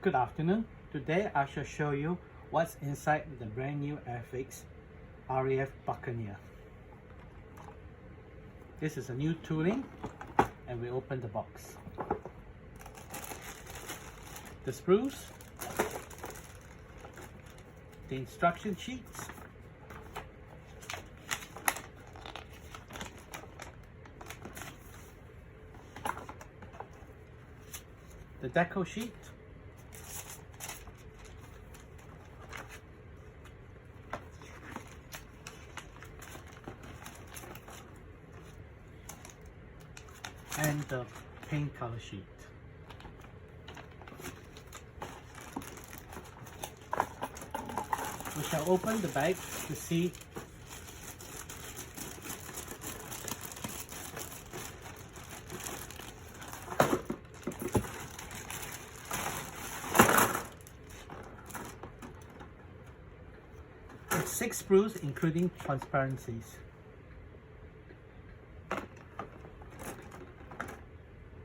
Good afternoon. Today I shall show you what's inside the brand new Airfix RAF Buccaneer. This is a new tooling and we open the box. The sprues, the instruction sheets, the deco sheet, and the paint color sheet. We shall open the bag to see it's 6 sprues including transparencies.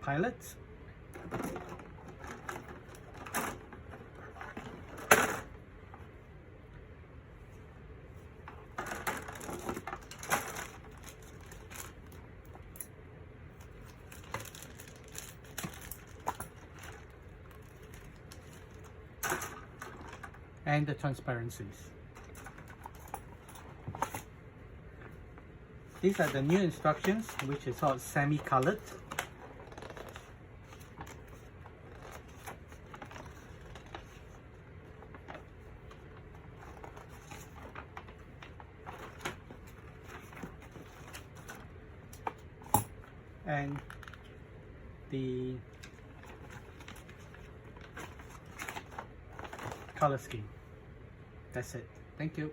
Pilots, and the transparencies. These are the new instructions, which is called semi-colored. And the color scheme. That's it. Thank you.